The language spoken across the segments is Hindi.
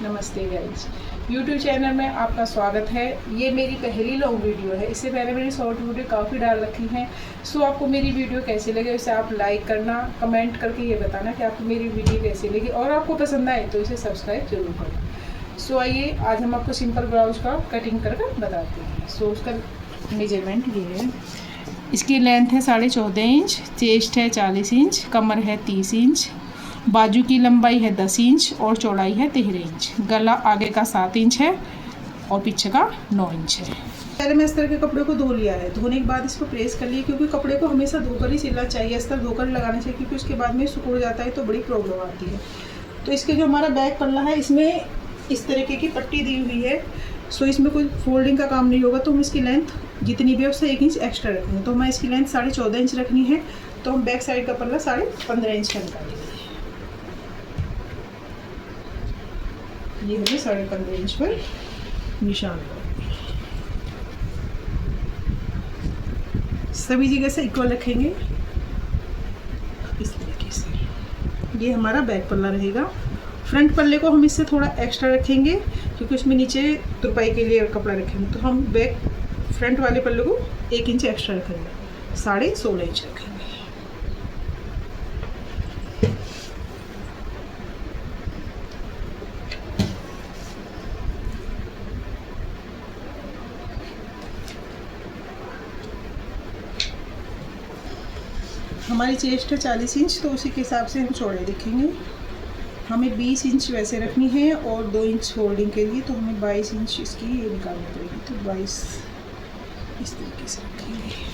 नमस्ते गाइज, यूट्यूब चैनल में आपका स्वागत है। ये मेरी पहली लॉन्ग वीडियो है। इससे पहले मैंने शॉर्ट वीडियो काफ़ी डाल रखी हैं। सो आपको मेरी वीडियो कैसी लगे उसे आप लाइक करना, कमेंट करके ये बताना कि आपको मेरी वीडियो कैसी लगी और आपको पसंद आए तो इसे सब्सक्राइब जरूर करना। सो आइए आज हम आपको सिंपल ब्लाउज का कटिंग करके बताते हैं। सो उसका मेजरमेंट ये है। इसकी लेंथ है 14.5 इंच, चेस्ट है 40 इंच, कमर है 30 इंच, बाजू की लंबाई है 10 इंच और चौड़ाई है 13 इंच। गला आगे का 7 इंच है और पीछे का 9 इंच है। पहले मैं इस तरह के कपड़े को धो लिया है। धोने के बाद इसको प्रेस कर लिया, क्योंकि कपड़े को हमेशा धोकर ही सिलना चाहिए, इस तरह धोकर लगाना चाहिए, क्योंकि उसके बाद में सिकुड़ जाता है तो बड़ी प्रॉब्लम आती है। तो इसके जो हमारा बैक पल्ला है इसमें इस तरीके की पट्टी दी हुई है। सो इसमें कोई फोल्डिंग का काम नहीं होगा। तो हम इसकी लेंथ जितनी भी है उससे 1 इंच एक्स्ट्रा रखेंगे। तो मैं इसकी लेंथ 14.5 इंच रखनी है, तो हम बैक साइड का पल्ला 15.5 इंच का निकालेंगे। ये हमें 15.5 इंच पर निशान लगाएंगे। सभी जगह से इक्वल रखेंगे इस तरीके से। ये हमारा बैक पल्ला रहेगा। फ्रंट पल्ले को हम इससे थोड़ा एक्स्ट्रा रखेंगे, क्योंकि उसमें नीचे तुरपाई के लिए कपड़ा रखेंगे। तो हम फ्रंट वाले पल्ले को 1 इंच एक्स्ट्रा रखेंगे, 16.5 इंच रखेंगे। हमारी चेस्ट है 40 इंच, तो उसी के हिसाब से हम चौड़ाई रखेंगे। हमें 20 इंच वैसे रखनी है और 2 इंच होल्डिंग के लिए, तो हमें 22 इंच इसकी ये निकालनी पड़ेगी। तो 22 इस तरीके से रखेंगे।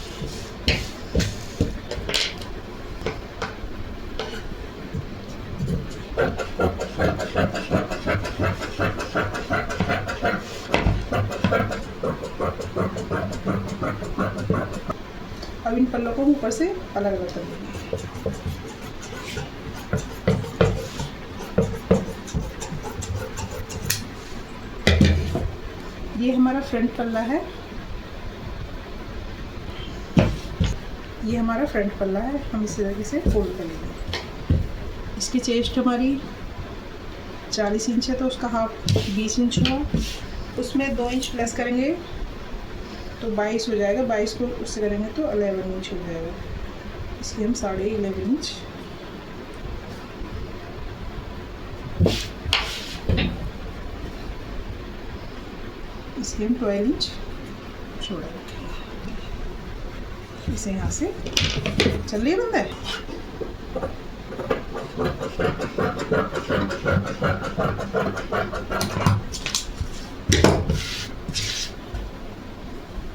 अब इन पल्लों को ऊपर से अलग अलग कर देंगे। ये हमारा फ्रंट पल्ला है, ये हमारा फ्रंट पल्ला है। हम इस तरीके से फोल्ड कर लेंगे। इसकी चेस्ट हमारी 40 इंच है, तो उसका हाफ 20 इंच हुआ। उसमें 2 इंच प्लस करेंगे तो 22 हो जाएगा। 22 को उससे करेंगे तो 11 इंच हो जाएगा। इसलिए हम 11.5 इंच इसलिए हम 12 इंच छोड़ा रखेंगे। इसे यहाँ से चल रही है बंदा है।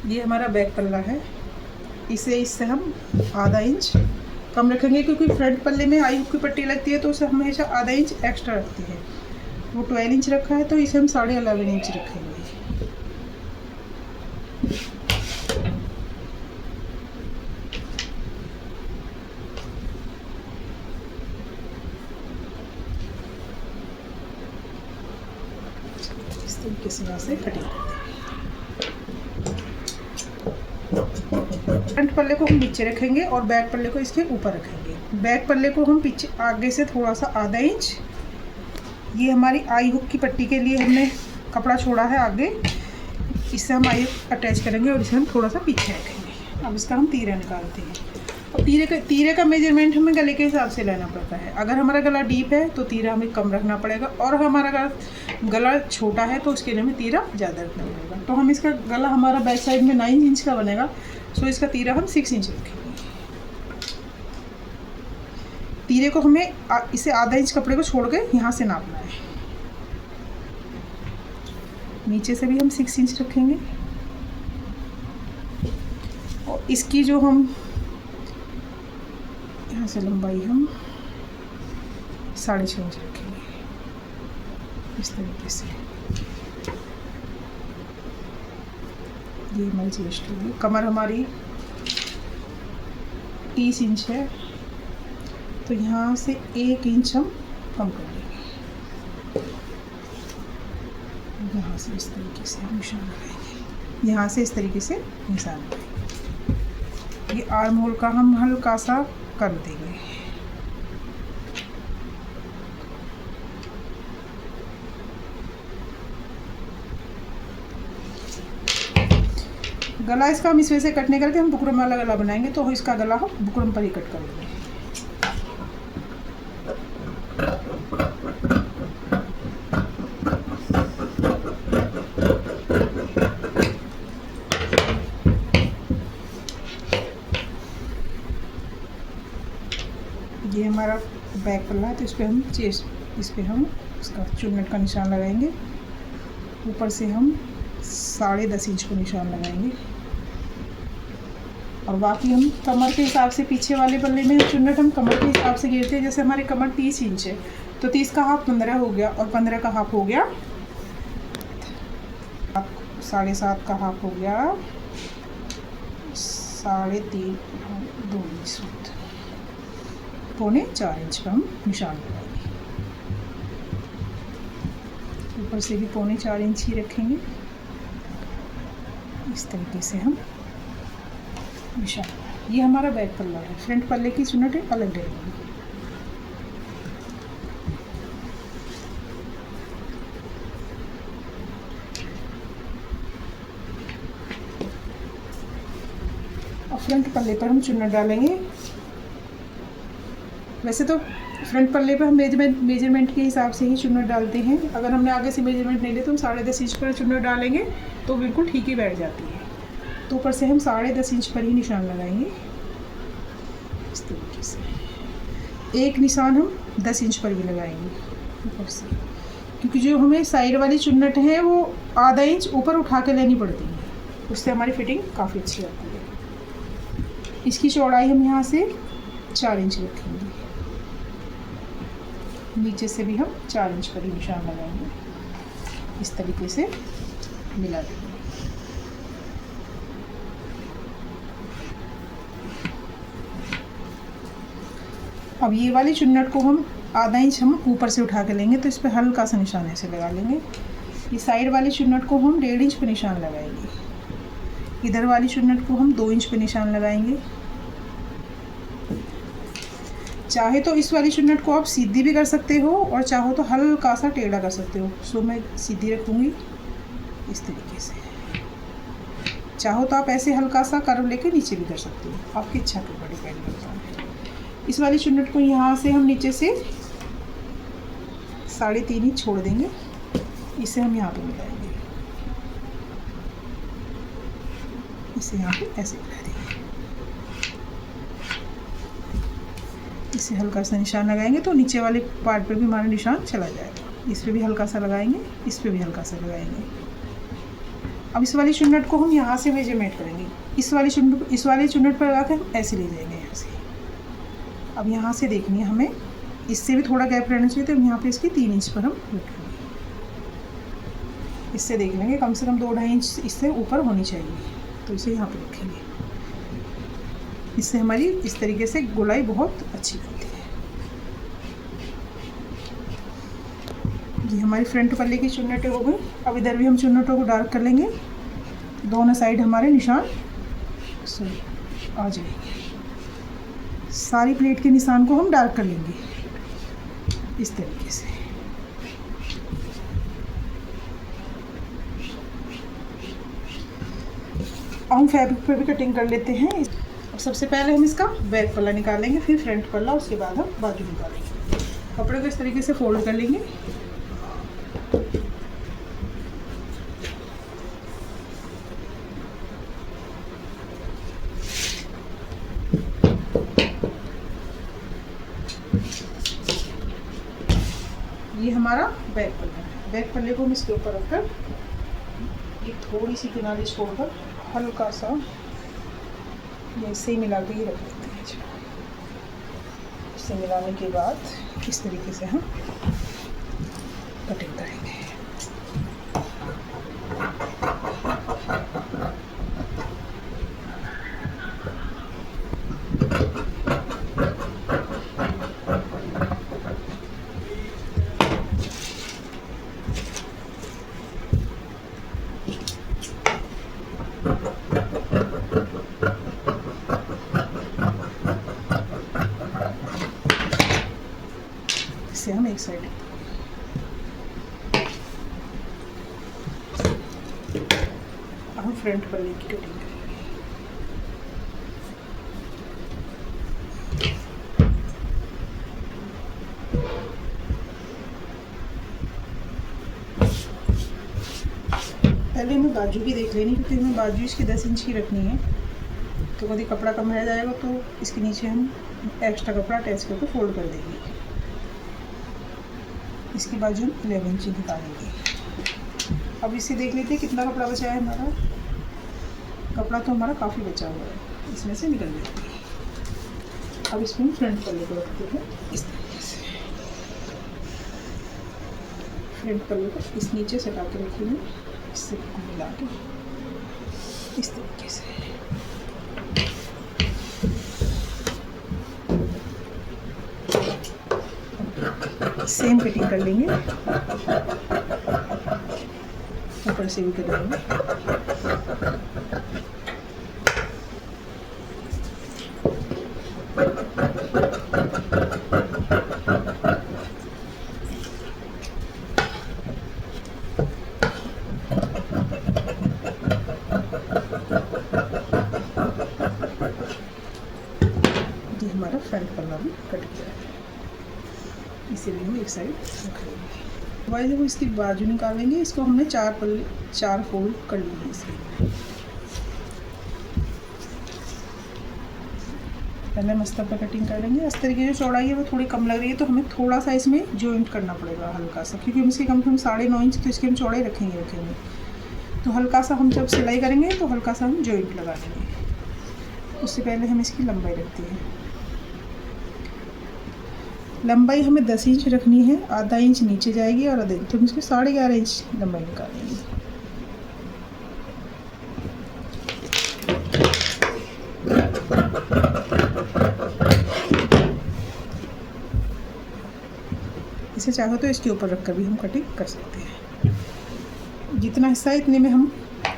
ये हमारा बैक पल्ला है। इससे हम आधा इंच कम रखेंगे, क्योंकि फ्रंट पल्ले में आई हुक की पट्टी लगती है, तो उसे हमेशा आधा इंच एक्स्ट्रा रखती है। वो 12 इंच रखा है, तो इसे हम 11.5 इंच रखेंगे। इस तरीके से यहाँ से कटिंग करते हैं। फ्रंट पल्ले को हम नीचे रखेंगे और बैक पल्ले को इसके ऊपर रखेंगे। बैक पल्ले को हम पीछे आगे से थोड़ा सा आधा इंच, ये हमारी आई हुक की पट्टी के लिए हमने कपड़ा छोड़ा है आगे, इससे हम आई हुक अटैच करेंगे और इसे हम थोड़ा सा पीछे रखेंगे। अब इसका हम तीरा निकालते हैं। और तीरे का मेजरमेंट हमें गले के हिसाब से लेना पड़ता है। अगर हमारा गला डीप है तो तीरा हमें कम रखना पड़ेगा, और हमारा गला छोटा है तो उसके लिए हमें तीरा ज़्यादा रखना पड़ेगा। तो हम इसका गला हमारा बैक साइड में 9 इंच का बनेगा, सो इसका तीरा हम 6 इंच रखेंगे। तीरे को हमें इसे आधा इंच कपड़े को छोड़ के यहाँ से नापना है। नीचे से भी हम 6 इंच रखेंगे, और इसकी जो हम यहाँ से लंबाई हम 6.5 इंच रखेंगे इस तरीके से। ये हमारी चेस्ट होगी। कमर हमारी 30 इंच है, तो यहाँ से 1 इंच हम कम कर देंगे। यहाँ से इस तरीके से हम निशान लगाएंगे। यहाँ से इस तरीके से निशान लगाएंगे। ये आर्म होल का हम हल्का सा कर देंगे। गला इसका हम इस वजह से कट नहीं करके, हम बुकरम वाला गला बनाएंगे तो इसका गला हम बुकरम पर ही कट करेंगे। ये हमारा बैक पल्ला है, तो इस पर हम इसका चुन्नट का निशान लगाएंगे। ऊपर से हम 10.5 इंच को निशान लगाएंगे, और बाकी हम कमर के हिसाब से, पीछे वाले पल्ले में चुन्नट हम कमर के हिसाब से गिरते हैं। जैसे हमारे कमर 30 इंच है, तो 30 का हाफ 15 हो गया, और 15 का हाफ हो गया 7.5 का हाफ हो गया 3.5 2 इंच, 3.25 इंच का हम निशान लगाएंगे। ऊपर से भी 3.25 इंच ही रखेंगे। इस तरीके से हम निशान। ये हमारा बैक पल्ला है, फ्रंट पल्ले की चुन्नट अलग रहेगी। और फ्रंट पल्ले पर हम चुन्नट डालेंगे। वैसे तो फ्रंट पल्ले पर हम मेजरमेंट के हिसाब से ही चुन्नट डालते हैं। अगर हमने आगे से मेजरमेंट नहीं लिया तो हम 10.5 इंच पर चुन्नट डालेंगे तो बिल्कुल ठीक ही बैठ जाती है। तो ऊपर से हम 10.5 इंच पर ही निशान लगाएंगे इस तरीके से। एक निशान हम 10 इंच पर भी लगाएंगे ऊपर से, क्योंकि जो हमें साइड वाली चुन्नट है वो आधा इंच ऊपर उठा के लेनी पड़ती है, उससे हमारी फिटिंग काफ़ी अच्छी आती है। इसकी चौड़ाई हम यहाँ से 4 इंच रखेंगे, नीचे से भी हम 4 इंच पर ही निशान लगाएंगे। इस तरीके से मिला देंगे। अब ये वाली चुन्नट को हम आधा इंच हम ऊपर से उठा के लेंगे, तो इस पर हल्का सा निशान ऐसे लगा लेंगे। ये साइड वाली चुन्नट को हम 1.5 इंच पे निशान लगाएंगे। इधर वाली चुन्नट को हम 2 इंच पे निशान लगाएंगे। चाहे तो इस वाली चुन्नट को आप सीधी भी कर सकते हो, और चाहो तो हल्का सा टेढ़ा कर सकते हो। सो मैं सीधी रखूँगी इस तरीके से। चाहो तो आप ऐसे हल्का सा कर्व लेके नीचे भी कर सकते हो, आपकी इच्छा के ऊपर डिपेंड करता है। इस वाली चुन्नट को यहाँ से हम नीचे से 3.5 इंच छोड़ देंगे, इसे हम यहाँ पे मिलाएंगे। इसे यहाँ पे ऐसे मिला देंगे। इसे हल्का सा निशान लगाएंगे तो नीचे वाले पार्ट पर भी हमारा निशान चला जाएगा। इस पर भी हल्का सा लगाएंगे, इस पर भी हल्का सा लगाएंगे। अब इस वाली चुन्नट को हम यहाँ से मेजरमेंट करेंगे। इस वाली चुन्नट पर लगा के हम ऐसे ले जाएंगे यहाँ से। अब यहाँ से देखनी है हमें, इससे भी थोड़ा गैप रहना चाहिए, तो हम यहाँ पे इसकी 3 इंच पर हम रखेंगे। इससे देख लेंगे कम से कम 2-2.5 इंच इससे ऊपर होनी चाहिए, तो इसे यहाँ पे रखेंगे। इससे हमारी इस तरीके से गोलाई बहुत अच्छी बनती है। ये हमारी फ्रंट पल्ले की चुन्नटें हो गई। अब इधर भी हम चुन्नटों को डार्क कर लेंगे, दोनों साइड हमारे निशान आ जाएंगे। सारी प्लेट के निशान को हम डार्क कर लेंगे इस तरीके से। हम फैब्रिक पर भी कटिंग कर लेते हैं। अब सबसे पहले हम इसका बैक पल्ला निकालेंगे, फिर फ्रंट पल्ला, उसके बाद हम बाजू निकालेंगे। कपड़े को इस तरीके से फोल्ड कर लेंगे। ये हमारा बैक पल्ला है। बैक पल्ले को हम इसके ऊपर रखकर ये थोड़ी सी किनारे छोड़कर हल्का सा ऐसे ही मिला के ही रख देते हैं। इसे मिलाने के बाद इस तरीके से हम कटिंग करेंगे। इसे हम एक साइड हम फ्रंट पल्ले की कटिंग करेंगे। पहले हमें बाजू भी देख लेनी, क्योंकि हमें बाजू इसकी 10 इंच की रखनी है। तो कभी कपड़ा कम रह जाएगा तो इसके नीचे हम एक्स्ट्रा कपड़ा अटैच करके फोल्ड कर देंगे। इसकी बाजू 11 इंच निकालेंगे। अब इसे देख लेते हैं कितना कपड़ा बचा है हमारा। कपड़ा तो हमारा काफ़ी बचा हुआ है, इसमें से निकल लेते हैं। अब इसमें फ्रंट पल्ले को रखते हैं इस तरीके से। फ्रंट पल्ले को इस नीचे से हटा के रखेंगे, इससे मिला के इस तरीके से। सेम कटिंग कर लेंगे, ऊपर से भी कर लेंगे। ये हमारा फ्रंट पल्ला भी कट गया है, इसे भी हम एक साइड रख लेंगे। भाई जब इसकी बाजू निकालेंगे, इसको हमने 4 फोल्ड कर लिए हैं इसके। पहले हम अस्तर पर कटिंग कर लेंगे। अस्तर की जो चौड़ाई है वो थोड़ी कम लग रही है, तो हमें थोड़ा सा इसमें जॉइंट करना पड़ेगा हल्का सा, क्योंकि हम इसकी कम से कम 9.5 इंच तो इसकी हम चौड़ाई रखेंगे। तो हल्का सा हम जब सिलाई करेंगे तो हल्का सा हम जॉइंट लगा देंगे। उससे पहले हम इसकी लंबाई रखते हैं। लंबाई हमें 10 इंच रखनी है, आधा इंच नीचे जाएगी और आधा इंच, तो हम इसको 11.5 इंच लंबाई निकालेंगे। इसे चाहो तो इसके ऊपर रखकर भी हम कटिंग कर सकते हैं। जितना हिस्सा है इतने में हम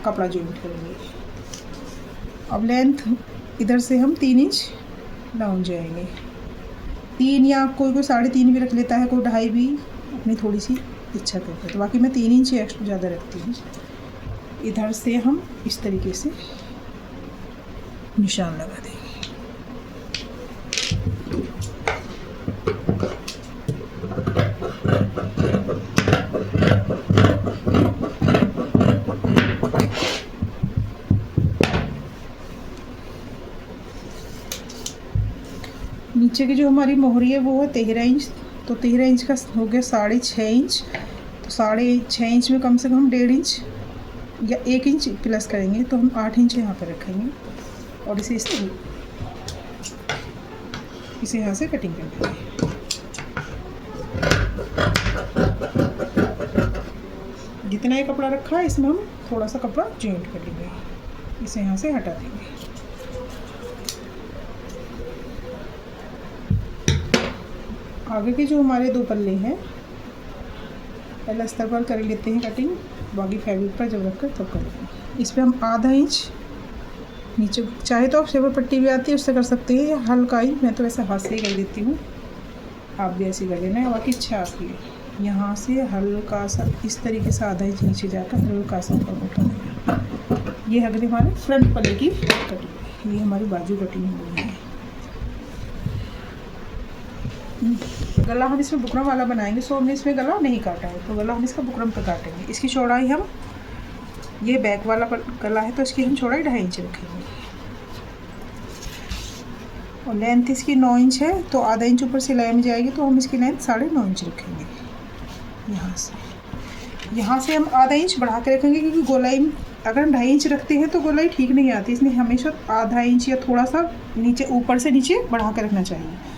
कपड़ा जॉइंट करेंगे। अब लेंथ इधर से हम 3 इंच डाउन जाएंगे। 3 या कोई 3.5 भी रख लेता है, कोई 2.5 भी, अपनी थोड़ी सी इच्छा करते हैं। तो बाकी मैं 3 इंच एक्स्ट्रा ज़्यादा रखती हूँ। इधर से हम इस तरीके से निशान लगा देंगे। नीचे की जो हमारी मोहरी है वो है 13 इंच, तो 13 इंच का हो गया 6.5 इंच। तो 6.5 इंच में कम से कम 1.5 इंच या 1 इंच प्लस करेंगे, तो हम 8 इंच यहाँ पर रखेंगे और इसे यहाँ से कटिंग कर देंगे। जितना ये कपड़ा रखा है इसमें हम थोड़ा सा कपड़ा जॉइंट कर लेंगे, इसे यहाँ से हटा देंगे। आगे के जो हमारे 2 पल्ले हैं, पहले अस्तर पर कर लेते हैं कटिंग, बाकी फैब्रिक पर जब रखकर तब करेंगे। इस पर हम आधा इंच नीचे, चाहे तो आप शेपर पट्टी भी आती है उससे कर सकते हैं, या हल्का ही, मैं तो ऐसे हाथ से ही कर देती हूँ, आप भी ऐसे कर लेना है, बाकी इच्छा आपकी है। यहाँ से हल्का सा इस तरीके से आधा इंच नीचे जाकर हल्का सा ऊपर उठाना। ये अगले हमारे फ्रंट पल्ले की कटिंग, ये हमारी बाजू कटिंग हुई है। गला हम इसमें बुकरम वाला बनाएंगे, सो हमने इसमें गला नहीं काटा है, तो गला हम इसका बुकरम पे काटेंगे। इसकी चौड़ाई हम, ये बैक वाला गला है तो इसकी हम चौड़ाई 2.5 इंच रखेंगे, और लेंथ इसकी 9 इंच है, तो आधा इंच ऊपर सिलाई में जाएगी, तो हम इसकी लेंथ 9.5 इंच रखेंगे। यहाँ से हम आधा इंच बढ़ा के रखेंगे, क्योंकि गोलाई अगर हम 2.5 इंच रखते हैं तो गोलाई ठीक नहीं आती, इसलिए हमेशा आधा इंच या थोड़ा सा नीचे, ऊपर से नीचे बढ़ा के रखना चाहिए।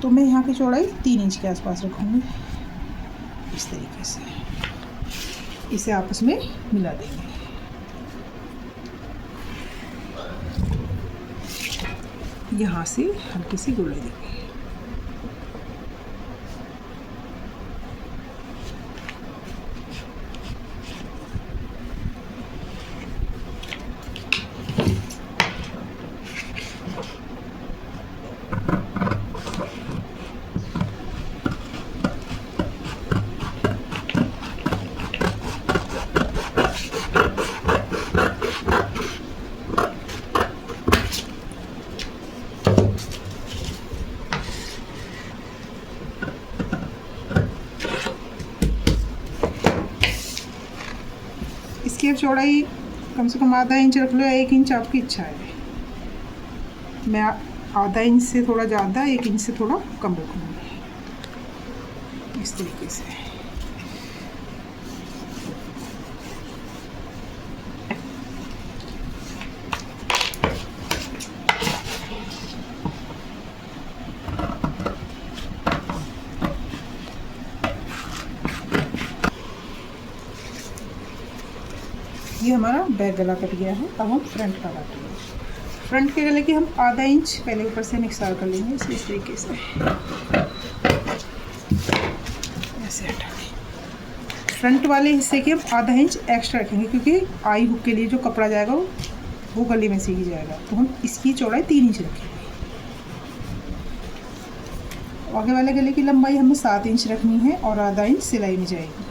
तो मैं यहाँ की चौड़ाई 3 इंच के आसपास रखूँगी, इस तरीके से इसे आपस में मिला देंगे। यहाँ से हल्की सी गोलाई देंगे। इसकी चौड़ाई कम से कम आधा इंच रख लो या 1 इंच, आपकी इच्छा है। मैं आधा इंच से थोड़ा ज़्यादा, 1 इंच से थोड़ा कम रखूँगी इस तरीके से। ये हमारा बैक गला कट गया है। अब हम फ्रंट का काटेंगे। फ्रंट के गले की हम आधा इंच पहले ऊपर से निकाल कर लेंगे इस तरीके से, ऐसे हटा के। फ्रंट वाले हिस्से के हम आधा इंच एक्स्ट्रा रखेंगे क्योंकि आई हुक के लिए जो कपड़ा जाएगा वो गले में से ही जाएगा, तो हम इसकी चौड़ाई 3 इंच रखेंगे। आगे वाले गले की लंबाई हमें 7 इंच रखनी है और आधा इंच सिलाई में जाएगी,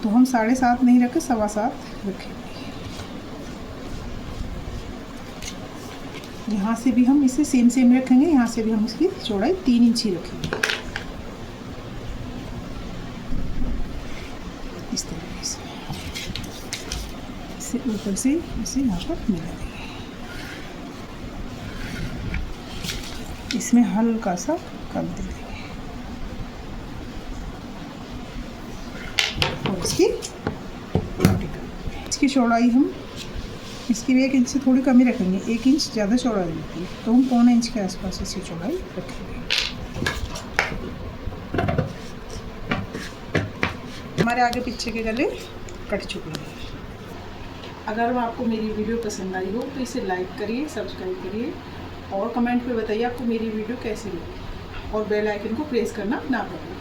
तो हम 7.5 नहीं रखे 7.25 रखेंगे। यहाँ से भी हम इसे सेम रखेंगे, यहाँ से भी हम इसकी चौड़ाई 3 इंच ही रखेंगे इस तरीके से। इसे ऊपर से इसे यहाँ पर मिला देंगे। इसमें हल्का सा कम दे देंगे और इसकी चौड़ाई हम इसकी भी 1 इंच से थोड़ी कमी रखेंगे। 1 इंच ज़्यादा चौड़ाई होती है, तो हम 1.25 इंच के आसपास इसकी चौड़ाई रखेंगे। हमारे आगे पीछे के गले कट चुके हैं। अगर आपको मेरी वीडियो पसंद आई हो तो इसे लाइक करिए, सब्सक्राइब करिए और कमेंट में बताइए आपको मेरी वीडियो कैसी लगी और बेल आइकन को प्रेस करना ना भूलें।